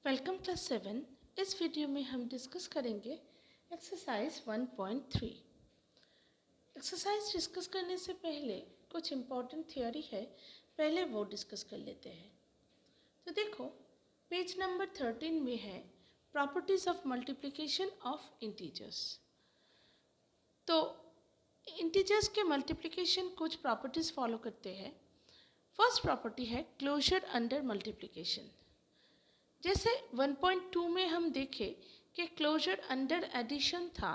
Welcome class 7। इस video में हम डिस्कस करेंगे एक्सरसाइज 1.3। एक्सरसाइज डिस्कस करने से पहले कुछ इम्पॉर्टेंट थियोरी है, पहले वो डिस्कस कर लेते हैं। तो देखो, पेज नंबर 13 में है properties of multiplication of integers. तो इंटीजर्स के मल्टीप्लिकेशन कुछ प्रॉपर्टीज़ फॉलो करते हैं। फर्स्ट प्रॉपर्टी है क्लोजर अंडर मल्टीप्लिकेशन। जैसे 1.2 में हम देखें कि क्लोजर अंडर एडिशन था,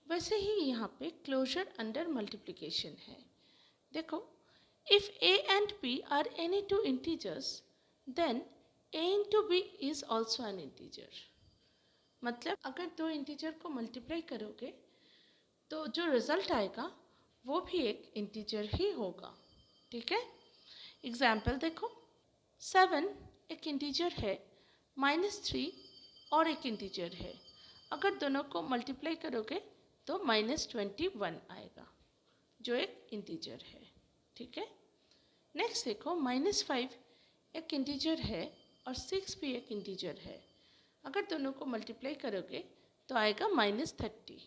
वैसे ही यहाँ पे क्लोजर अंडर मल्टीप्लिकेशन है। देखो, if a and b are any two integers then a into b is also an integer. मतलब अगर दो इंटीजर को मल्टीप्लाई करोगे तो जो रिज़ल्ट आएगा वो भी एक इंटीजर ही होगा। ठीक है, एग्जाम्पल देखो, 7 एक इंटीजर है, -3 और एक इंटीजर है। अगर दोनों को मल्टीप्लाई करोगे तो -21 आएगा, जो एक इंटीजर है। ठीक है, नेक्स्ट देखो, -5 एक इंटीजर है और 6 भी एक इंटीजर है। अगर दोनों को मल्टीप्लाई करोगे तो आएगा -30,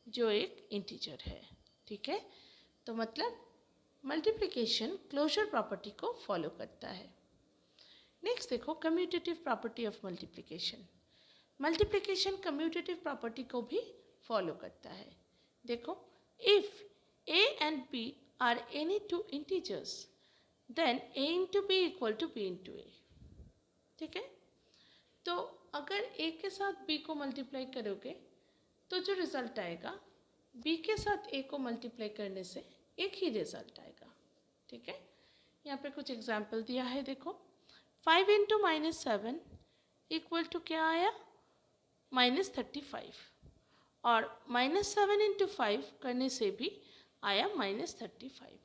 जो एक इंटीजर है। ठीक है, तो मतलब मल्टीप्लिकेशन क्लोजर प्रॉपर्टी को फॉलो करता है। नेक्स्ट देखो, commutative property of multiplication. Multiplication commutative property को भी फॉलो करता है। देखो, if a and b are any two integers then a into b equal to b into a। ठीक है, तो अगर a के साथ b को मल्टीप्लाई करोगे तो जो रिज़ल्ट आएगा b के साथ a को मल्टीप्लाई करने से एक ही रिज़ल्ट आएगा। ठीक है, यहाँ पे कुछ एग्जाम्पल दिया है। देखो, 5 इंटू -7 इक्वल टू क्या आया, -35, और -7 इंटू 5 करने से भी आया -35।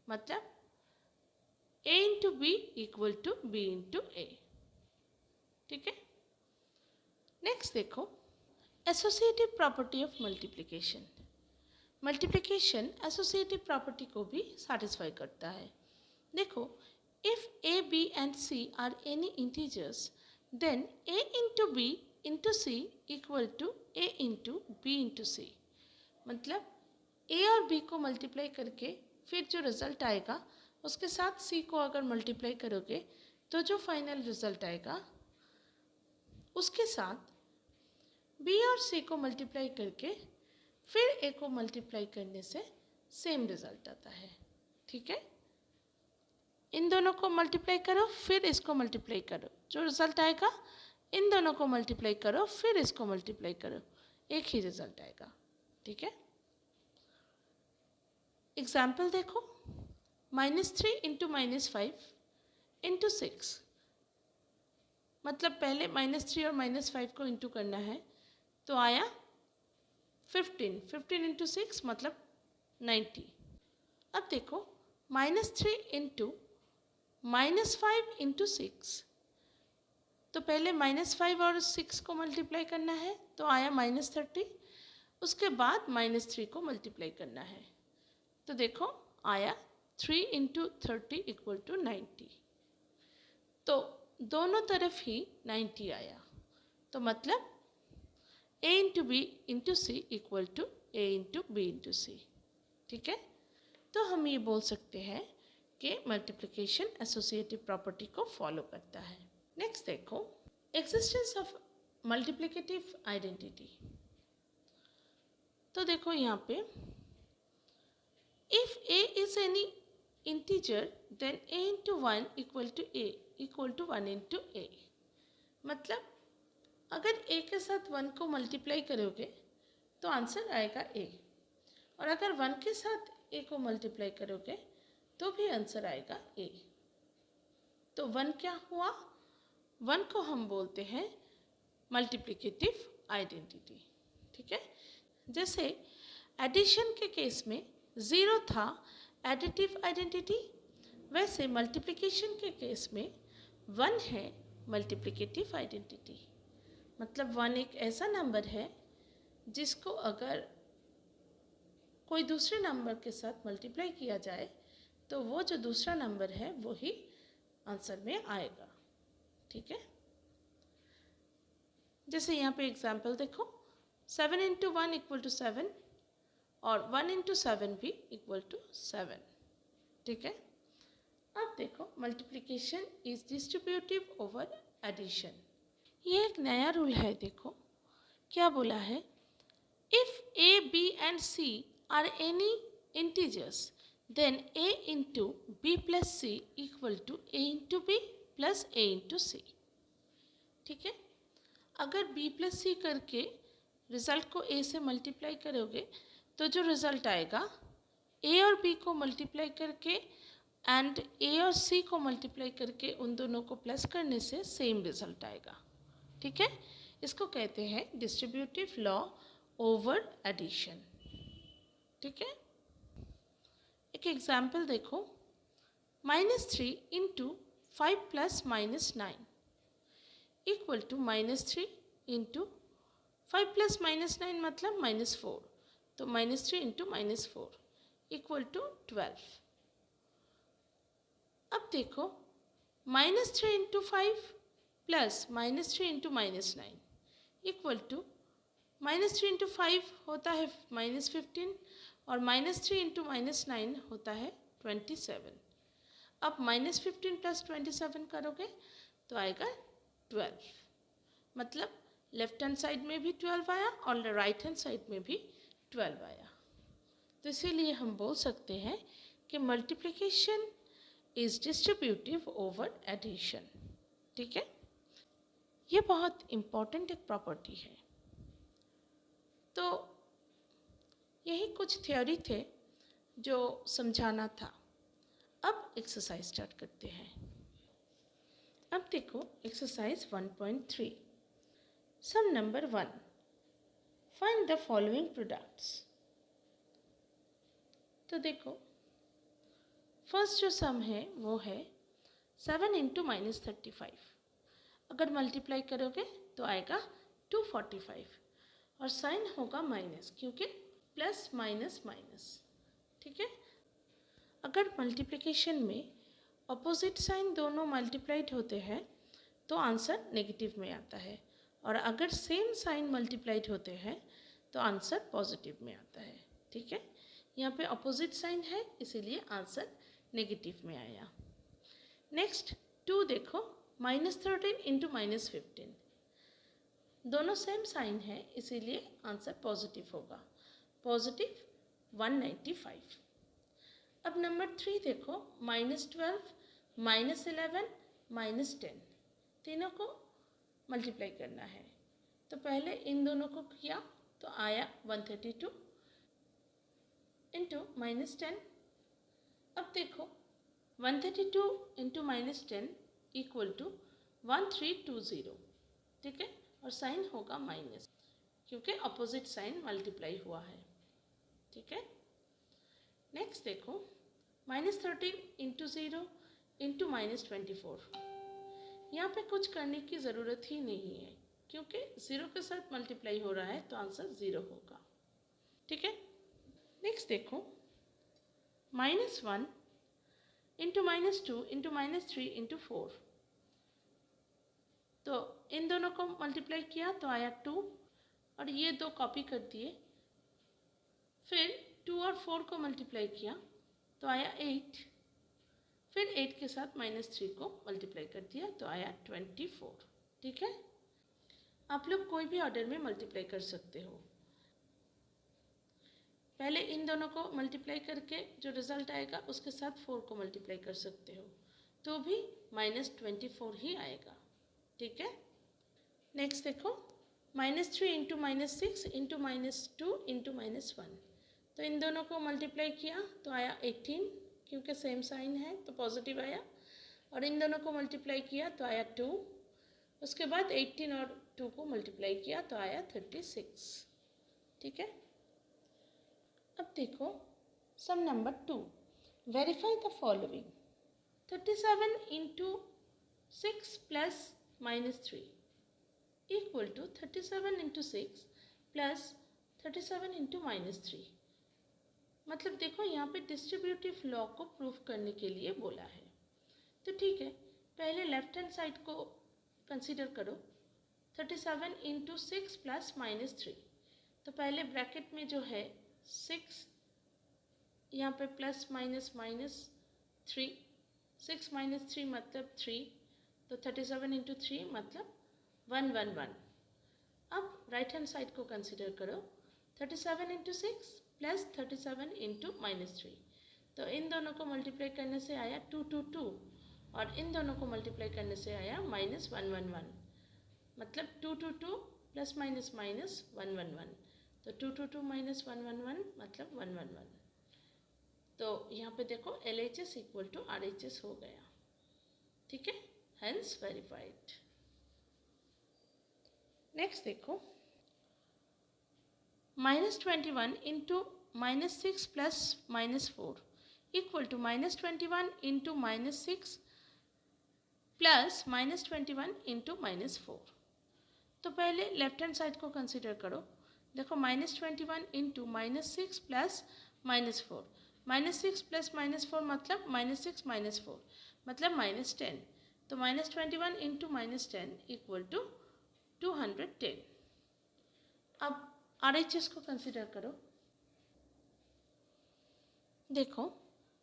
मतलब a into B equal to B into A. ठीक है, नेक्स्ट देखो, associative property of multiplication. Multiplication associative property को भी सेटिस्फाई करता है। देखो, if a, b and c are any integers then a into b into c equal to a into b into c। मतलब a और b को multiply करके फिर जो रिज़ल्ट आएगा उसके साथ c को अगर मल्टीप्लाई करोगे तो जो फाइनल रिज़ल्ट आएगा उसके साथ b और c को मल्टीप्लाई करके फिर a को मल्टीप्लाई करने से सेम रिज़ल्ट आता है। ठीक है, इन दोनों को मल्टीप्लाई करो फिर इसको मल्टीप्लाई करो, जो रिज़ल्ट आएगा इन दोनों को मल्टीप्लाई करो फिर इसको मल्टीप्लाई करो, एक ही रिज़ल्ट आएगा। ठीक है, एग्जाम्पल देखो, -3 इंटू -5 इंटू 6। मतलब पहले -3 और -5 को इंटू करना है तो आया 15 इंटू 6 मतलब 90। अब देखो, -3 इंटू -5 इंटू 6, तो पहले -5 और 6 को मल्टीप्लाई करना है तो आया -30। उसके बाद -3 को मल्टीप्लाई करना है तो देखो आया 3 इंटू 30 इक्वल टू 90। तो दोनों तरफ ही 90 आया, तो मतलब a into B into C equal to a into B into C. ठीक है, तो हम ये बोल सकते हैं कि मल्टीप्लिकेशन एसोसिएटिव प्रॉपर्टी को फॉलो करता है। नेक्स्ट देखो, एग्जिस्टेंस ऑफ मल्टीप्लिकेटिव आइडेंटिटी। तो देखो यहाँ पे, if a is any integer then a into 1 equal to a equal to 1 into a। मतलब अगर a के साथ 1 को मल्टीप्लाई करोगे तो आंसर आएगा a, और अगर 1 के साथ a को मल्टीप्लाई करोगे तो भी आंसर आएगा a। तो 1 क्या हुआ, 1 को हम बोलते हैं मल्टीप्लिकेटिव आइडेंटिटी। ठीक है, जैसे एडिशन के केस में 0 था एडिटिव आइडेंटिटी, वैसे मल्टीप्लिकेशन के केस में 1 है मल्टीप्लिकेटिव आइडेंटिटी। मतलब 1 एक ऐसा नंबर है जिसको अगर कोई दूसरे नंबर के साथ मल्टीप्लाई किया जाए तो वो जो दूसरा नंबर है वो ही आंसर में आएगा। ठीक है, जैसे यहाँ पे एग्जाम्पल देखो, 7 इंटू 1 इक्वल टू 7 और 1 इंटू 7 भी इक्वल टू 7। ठीक है, अब देखो multiplication is distributive over addition. ये एक नया रूल है। देखो क्या बोला है, if a, b and c are any integers then a into b plus c equal to a into b plus a into c। ठीक है, अगर b प्लस c करके रिज़ल्ट को a से मल्टीप्लाई करोगे तो जो रिज़ल्ट आएगा a और b को मल्टीप्लाई करके एंड a और c को मल्टीप्लाई करके उन दोनों को प्लस करने से सेम रिज़ल्ट आएगा। ठीक है, इसको कहते हैं डिस्ट्रीब्यूटिव लॉ ओवर एडिशन। ठीक है, एक एग्जाम्पल देखो, -3 into 5 plus -9 equal to -3 into 5 plus -9 मतलब -4, तो -3 इंटू -4 इक्वल टू 12। अब देखो -3 into 5 plus -3 into -9 equal to -3 into 5 होता है -15 और -3 इंटू -9 होता है 27। अब -15 प्लस 27 करोगे तो आएगा 12, मतलब लेफ्ट हैंड साइड में भी 12 आया और राइट हैंड साइड में भी 12 आया। तो इसीलिए हम बोल सकते हैं कि multiplication is distributive over addition. ठीक है, ये बहुत इम्पॉर्टेंट एक प्रॉपर्टी है। तो यही कुछ थ्योरी थे जो समझाना था। अब एक्सरसाइज स्टार्ट करते हैं। अब देखो exercise 1.3, sum number 1, find the following products. तो देखो फर्स्ट जो सम है वो है 7 इंटू -35। अगर मल्टीप्लाई करोगे तो आएगा 245 और साइन होगा माइनस, क्योंकि प्लस माइनस माइनस। ठीक है, अगर मल्टीप्लिकेशन में अपोजिट साइन दोनों मल्टीप्लाइड होते हैं तो आंसर नेगेटिव में आता है, और अगर सेम साइन मल्टीप्लाइड होते हैं तो आंसर पॉजिटिव में आता है। ठीक है, यहाँ पे अपोजिट साइन है इसीलिए आंसर नेगेटिव में आया। नेक्स्ट 2 देखो, -13 इंटू -15, दोनों सेम साइन है इसीलिए आंसर पॉजिटिव होगा, पॉजिटिव 195। अब नंबर 3 देखो, -12, -11, -10, तीनों को मल्टीप्लाई करना है। तो पहले इन दोनों को किया तो आया 132 इंटू -10। अब देखो 132 इंटू -10 इक्वल टू 1320। ठीक है, और साइन होगा माइनस, क्योंकि अपोजिट साइन मल्टीप्लाई हुआ है। ठीक है, नेक्स्ट देखो -13 इंटू 0 इंटू -24। यहाँ पे कुछ करने की ज़रूरत ही नहीं है, क्योंकि 0 के साथ मल्टीप्लाई हो रहा है तो आंसर 0 होगा। ठीक है, नेक्स्ट देखो -1 इंटू -2 इंटू -3 इंटू 4, तो इन दोनों को मल्टीप्लाई किया तो आया 2 और ये 2 कॉपी कर दिए। फिर 2 और 4 को मल्टीप्लाई किया तो आया 8, फिर 8 के साथ -3 को मल्टीप्लाई कर दिया तो आया 24। ठीक है, आप लोग कोई भी ऑर्डर में मल्टीप्लाई कर सकते हो। पहले इन दोनों को मल्टीप्लाई करके जो रिज़ल्ट आएगा उसके साथ 4 को मल्टीप्लाई कर सकते हो तो भी -24 ही आएगा। ठीक है, नेक्स्ट देखो -3 इंटू -6 इंटू -2 इंटू -1, तो इन दोनों को मल्टीप्लाई किया तो आया 18, क्योंकि सेम साइन है तो पॉजिटिव आया, और इन दोनों को मल्टीप्लाई किया तो आया 2, उसके बाद 18 और 2 को मल्टीप्लाई किया तो आया 36। ठीक है, अब देखो sum number 2, verify the following. 37 into 6 plus -3 equal to 37 into 6 plus 37 into -3। मतलब देखो यहाँ पे डिस्ट्रीब्यूटिव लॉ को प्रूफ करने के लिए बोला है। तो ठीक है, पहले लेफ्ट हैंड साइड को कंसीडर करो। 37 इंटू 6 प्लस माइनस 3। तो पहले ब्रैकेट में जो है 6, यहाँ पे प्लस माइनस माइनस 3, 6 माइनस 3 मतलब 3, तो 37 इंटू 3 मतलब 111। अब राइट हैंड साइड को कंसिडर करो, 37 इंटू 6 प्लस 37 इंटू माइनस 3। तो इन दोनों को मल्टीप्लाई करने से आया 222 और इन दोनों को मल्टीप्लाई करने से आया माइनस 111, मतलब 222 प्लस माइनस माइनस 111। तो 222 माइनस 111 मतलब 111। तो यहाँ पे देखो LHS इक्वल टू RHS हो गया, ठीक है, हेंस वेरीफाइड। नेक्स्ट देखो, -21 into -6 plus -4 equal to -21 into -6 plus -21 into -4। तो पहले लेफ्ट हैंड साइड को कंसिडर करो। देखो -21 इंटू -6 प्लस -4, -6 प्लस -4 मतलब -6 -4 मतलब -10। तो -21 इंटू -10 इक्वल टू 210। अब RHS को कंसिडर करो। देखो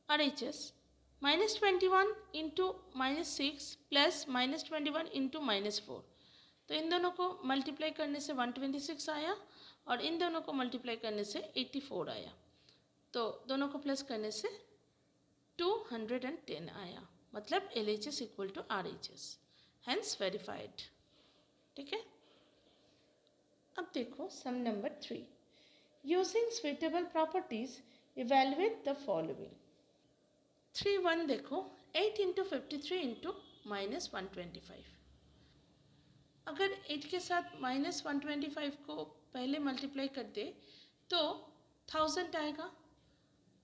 RHS -21 इंटू -6 प्लस -21 इंटू -4। तो इन दोनों को मल्टीप्लाई करने से 126 आया और इन दोनों को मल्टीप्लाई करने से 84 आया। तो दोनों को प्लस करने से 210 आया, मतलब LHS equal to RHS, hence verified, ठीक है। अब देखो sum number 3, using suitable properties evaluate the following. 3(1) देखो 8 इंटू 53 इंटू -125। अगर 8 के साथ -125 को पहले मल्टीप्लाई कर दे तो 1000 आएगा।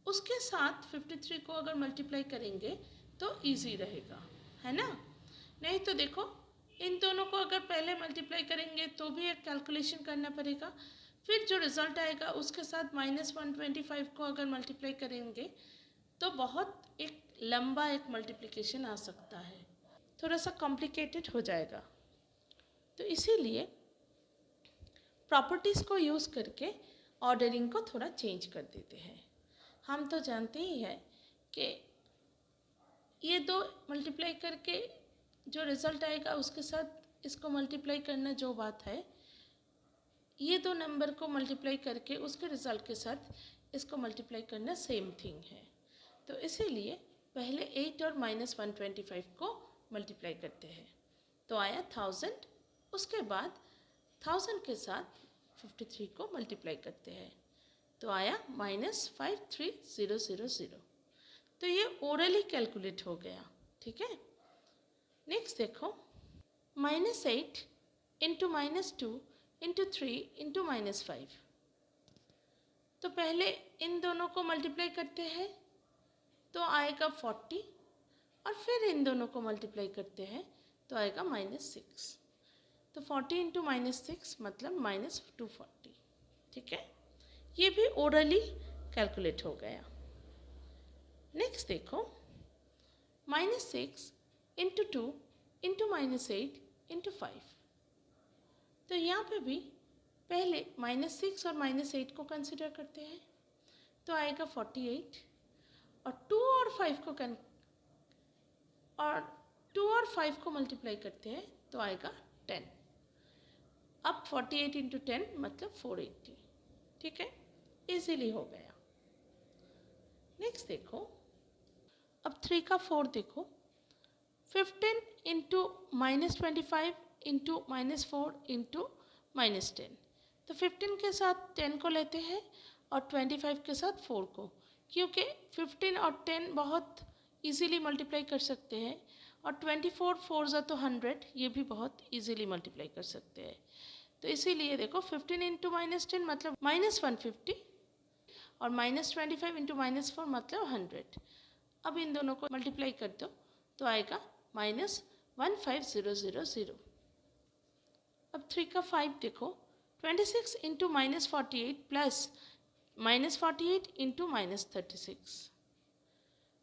उसके साथ 53 को अगर मल्टीप्लाई करेंगे तो इजी रहेगा, है ना। नहीं तो देखो इन दोनों को अगर पहले मल्टीप्लाई करेंगे तो भी एक कैलकुलेशन करना पड़ेगा, फिर जो रिज़ल्ट आएगा उसके साथ -125 को अगर मल्टीप्लाई करेंगे तो बहुत एक लंबा एक मल्टीप्लिकेशन आ सकता है, थोड़ा सा कॉम्प्लिकेटेड हो जाएगा। तो इसीलिए प्रॉपर्टीज़ को यूज़ करके ऑर्डरिंग को थोड़ा चेंज कर देते हैं। हम तो जानते ही हैं कि ये दो मल्टीप्लाई करके जो रिज़ल्ट आएगा उसके साथ इसको मल्टीप्लाई करना जो बात है, ये दो नंबर को मल्टीप्लाई करके उसके रिज़ल्ट के साथ इसको मल्टीप्लाई करना सेम थिंग है। तो इसीलिए पहले 8 और -125 को मल्टीप्लाई करते हैं तो आया 1000। उसके बाद 1000 के साथ 53 को मल्टीप्लाई करते हैं तो आया -53000। तो ये ओरली कैलकुलेट हो गया, ठीक है। नेक्स्ट देखो, -8 इंटू -2 इंटू 3 इंटू -5। तो पहले इन दोनों को मल्टीप्लाई करते हैं तो आएगा 40 और फिर इन दोनों को मल्टीप्लाई करते हैं तो आएगा -6। तो 40 इंटू -6 मतलब -240, ठीक है। ये भी ओरली कैलकुलेट हो गया। नेक्स्ट देखो, -6 इंटू 2 इंटू -8 इंटू 5। तो यहाँ पे भी पहले -6 और -8 को कंसिडर करते हैं तो आएगा 48 और 2 और 5 को मल्टीप्लाई करते हैं तो आएगा 10। अब 48 इंटू 10 मतलब 480, ठीक है, इजीली हो गया। नेक्स्ट देखो, अब 3 का 4 देखो, 15 इंटू -25 इंटू -4 इंटू -10। तो 15 के साथ 10 को लेते हैं और 25 के साथ 4 को, क्योंकि 15 और 10 बहुत इजीली मल्टीप्लाई कर सकते हैं और 24 4 ज़ा तो 100, ये भी बहुत इजीली मल्टीप्लाई कर सकते हैं। तो इसीलिए देखो 15 इंटू -10 मतलब -150 और -25 इंटू -4 मतलब 100। अब इन दोनों को मल्टीप्लाई कर दो तो आएगा -15000। अब 3 का 5 देखो, 26 इंटू -48 प्लस -48 इंटू -36।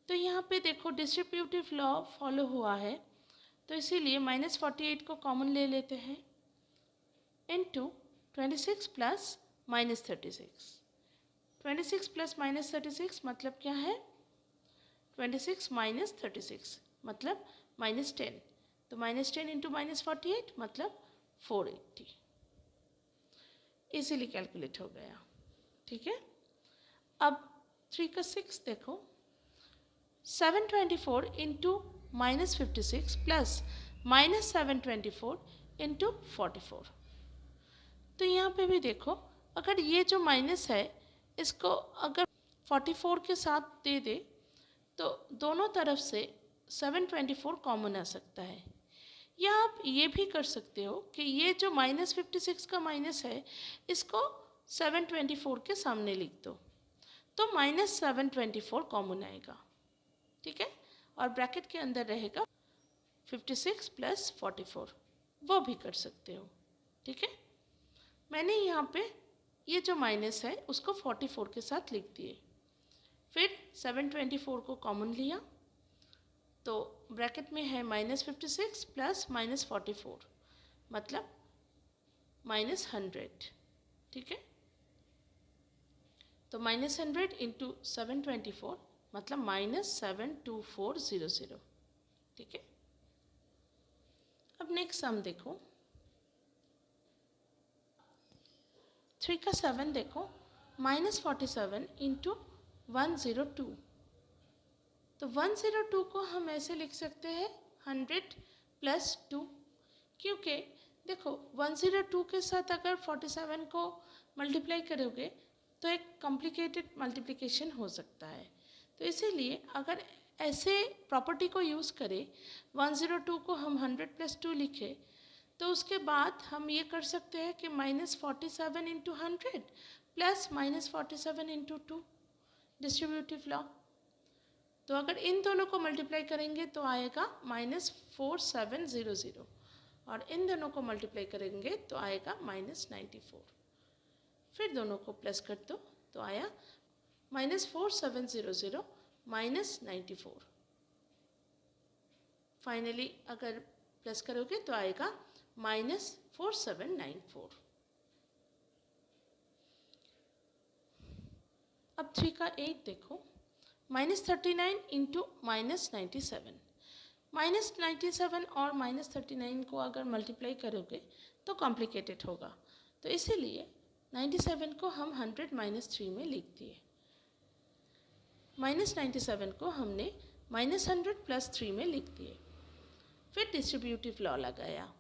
तो यहाँ पे देखो डिस्ट्रीब्यूटिव लॉ फॉलो हुआ है तो इसीलिए -48 को कॉमन ले लेते हैं into 26 plus minus 36। 26 plus minus 36 मतलब क्या है? 26 माइनस 36 मतलब -10। तो -10 इंटू -48 मतलब 480। इजीली कैलकुलेट हो गया। ठीक है, अब 3 का 6 देखो। 724 इंटू -56 प्लस -724 इंटू 44। तो यहाँ पे भी देखो, अगर ये जो माइनस है इसको अगर 44 के साथ दे दे तो दोनों तरफ से 724 कॉमन आ सकता है। या आप ये भी कर सकते हो कि ये जो -56 का माइनस है इसको 724 के सामने लिख दो, तो -724 कॉमन आएगा। ठीक है, और ब्रैकेट के अंदर रहेगा 56 प्लस 44, वो भी कर सकते हो। ठीक है, मैंने यहाँ पे ये जो माइनस है उसको 44 के साथ लिख दिए, फिर 724 को कॉमन लिया, तो ब्रैकेट में है -56 प्लस -44 मतलब -100। ठीक है, तो -100 इंटू 724 मतलब -72400। ठीक है, अब नेक्स्ट सम देखो। 3 का 7 देखो। -47 इंटू 102। तो 102 को हम ऐसे लिख सकते हैं 100 प्लस 2, क्योंकि देखो 102 के साथ अगर 47 को मल्टीप्लाई करोगे तो एक कॉम्प्लिकेटेड मल्टीप्लिकेशन हो सकता है। तो इसीलिए अगर ऐसे प्रॉपर्टी को यूज़ करें, 102 को हम 100 प्लस 2 लिखें, तो उसके बाद हम ये कर सकते हैं कि -47 into 100 plus -47 into 2, distributive law. तो अगर इन दोनों को मल्टीप्लाई करेंगे तो आएगा -4700, और इन दोनों को मल्टीप्लाई करेंगे तो आएगा -94। फिर दोनों को प्लस कर दो तो आया -4700 -94। फाइनली अगर प्लस करोगे तो आएगा -4794। अब 3 का 8 देखो। -39 इंटू -97। -97 और -39 को अगर मल्टीप्लाई करोगे तो कॉम्प्लिकेटेड होगा, तो इसीलिए 97 को हम 100 - 3 में लिख दिए। -97 को हमने -100 प्लस 3 में लिख दिए। फिर डिस्ट्रीब्यूटिव लॉ लगाया,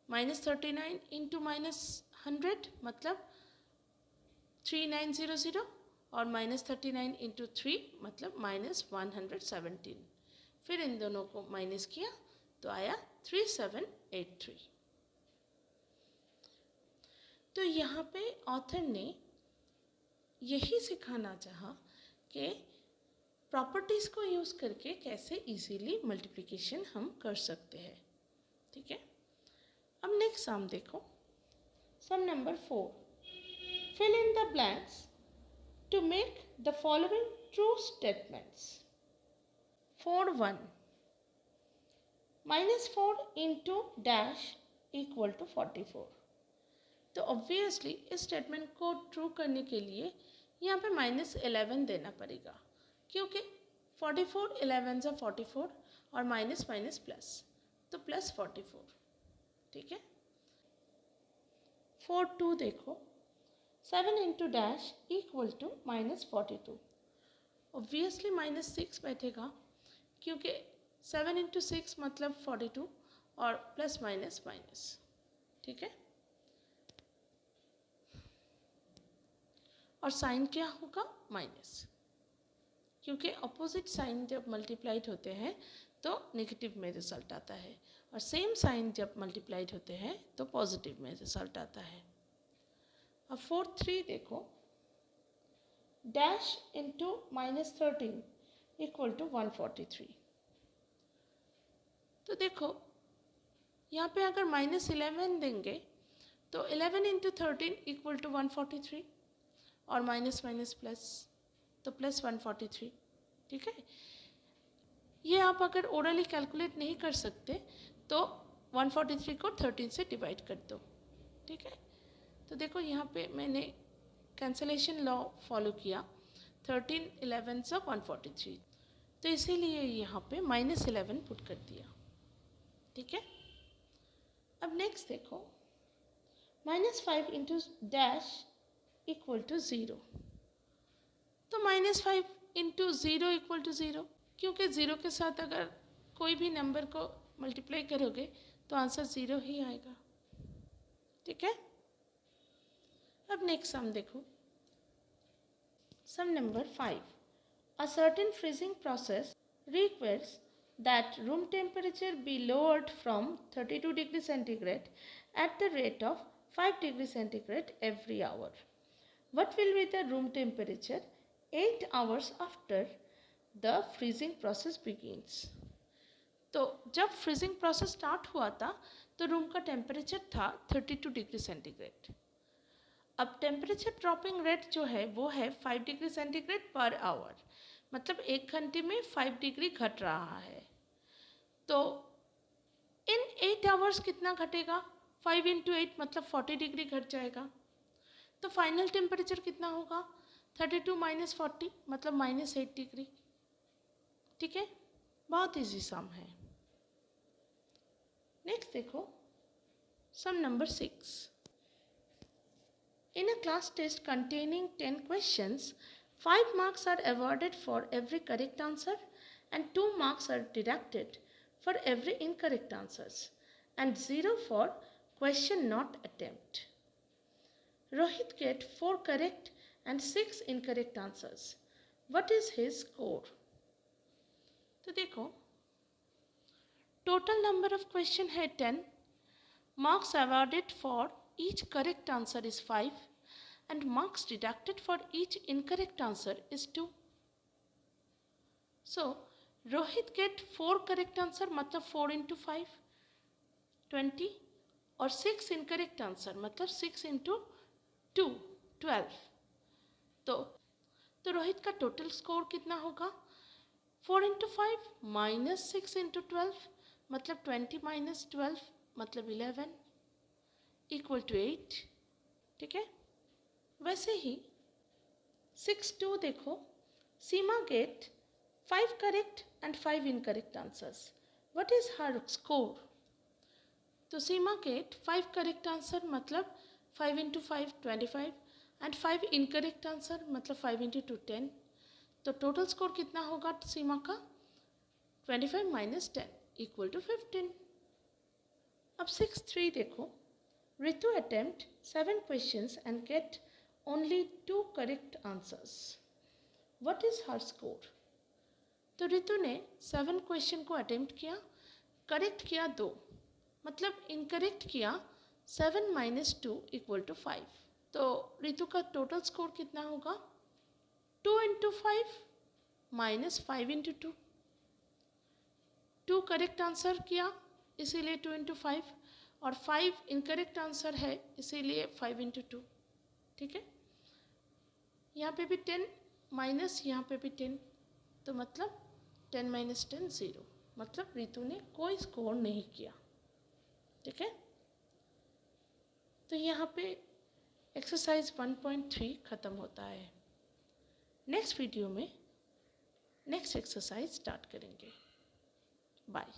-39 इंटू -100 मतलब 3900, और -39 इंटू 3 मतलब -117। फिर इन दोनों को माइनस किया तो आया 3783। तो यहाँ पे ऑथर ने यही सिखाना चाहा कि प्रॉपर्टीज़ को यूज़ करके कैसे इजीली मल्टीप्लिकेशन हम कर सकते हैं। ठीक है, अब नेक्स्ट सम देखो। Sum number 4। Fill in the blanks to make the following true statements. 4(1) -4 into dash equal to 44। तो ऑब्वियसली इस स्टेटमेंट को ट्रू करने के लिए यहाँ पे -11 देना पड़ेगा, क्योंकि 44 11 से 44 और माइनस माइनस प्लस, तो प्लस 44। ठीक है, 4(2) देखो। 7 into dash equal to -42। Obviously -6 बैठेगा, क्योंकि 7 इंटू 6 मतलब 42 और प्लस माइनस माइनस। ठीक है, और साइन क्या होगा? माइनस, क्योंकि अपोजिट साइन जब मल्टीप्लाइड होते हैं तो नेगेटिव में रिजल्ट आता है, और सेम साइन जब मल्टीप्लाइड होते हैं तो पॉजिटिव में रिजल्ट आता है। अब 4(3) देखो। Dash into -13 equal to 143। तो देखो यहाँ पे अगर -11 देंगे तो 11 इंटू 13 इक्वल टू 143, और माइनस माइनस प्लस, तो प्लस 143। ठीक है, ये आप अगर ओरली कैलकुलेट नहीं कर सकते तो 143 को 13 से डिवाइड कर दो, ठीक है। तो देखो यहाँ पे मैंने कैंसलेशन लॉ फॉलो किया, 13 11 सा 143, तो इसीलिए यहाँ पे -11 पुट कर दिया, ठीक है। अब नेक्स्ट देखो, -5 इंटू डैश इक्वल टू 0, तो -5 इंटू 0 इक्वल टू 0, क्योंकि 0 के साथ अगर कोई भी नंबर को मल्टीप्लाई करोगे तो आंसर 0 ही आएगा, ठीक है। अब नेक्स्ट सम देखो, sum number 5, a certain freezing process requires that room temperature be lowered from 32 degrees centigrade at the rate of 5 degrees centigrade every hour. What will be the room temperature 8 hours after the freezing process begins? तो जब freezing process start हुआ था तो room का temperature था 32 degree centigrade. अब temperature dropping rate जो है वो है 5 डिग्री सेंटीग्रेड पर आवर, मतलब 1 घंटे में 5 डिग्री घट रहा है। तो इन 8 आवर्स कितना घटेगा, 5 इंटू 8 मतलब 40 डिग्री घट जाएगा। तो फाइनल टेम्परेचर कितना होगा, 32 माइनस 40 मतलब -8 डिग्री, ठीक है। बहुत इजी सम है। नेक्स्ट देखो, sum number 6, in a class test containing 10 questions, 5 marks are awarded for every correct answer and 2 marks are deducted for every incorrect answers and 0 for question not attempt. Rohit get 4 correct and 6 incorrect answers. What is his score? तो देखो, total number of question है 10, marks awarded for each correct answer is 5 and marks deducted for each incorrect answer is 2. So Rohit get 4 correct answer मतलब 4 into 5 20 और 6 incorrect answer मतलब 6 into 2 12। तो रोहित का total score कितना होगा, 4 into 5 minus 6 into 12 मतलब 20 minus 12 मतलब 11 इक्वल टू 8, ठीक है। वैसे ही 6-2 देखो, Seema get 5 correct and 5 incorrect answers, what is her score? तो सीमा गेट 5 करेक्ट आंसर मतलब 5 इंटू 5 25 एंड 5 इनकरेक्ट आंसर मतलब 5 इंटू 2 10। तो टोटल स्कोर कितना होगा सीमा का, 25 माइनस 10 इक्वल टू 15। अब 6-3 देखो, Ritu attempt 7 questions and get only 2 correct answers. What is her score? तो रितु ने 7 क्वेश्चन को अटेम्प्ट किया, करेक्ट किया 2, मतलब इनकरेक्ट किया 7 माइनस 2 इक्वल टू 5। तो रितु का टोटल स्कोर कितना होगा, 2 into 5 minus 5 into 2, 2 correct answer किया इसीलिए 2 इंटू 5 और 5 इनकरेक्ट आंसर है इसीलिए 5 इंटू 2, ठीक है। यहाँ पे भी 10 माइनस यहाँ पे भी 10, तो मतलब 10 माइनस 10 0, मतलब रितु ने कोई स्कोर नहीं किया, ठीक है। तो यहाँ पे एक्सरसाइज 1.3 ख़त्म होता है। नेक्स्ट वीडियो में नेक्स्ट एक्सरसाइज स्टार्ट करेंगे। बाय।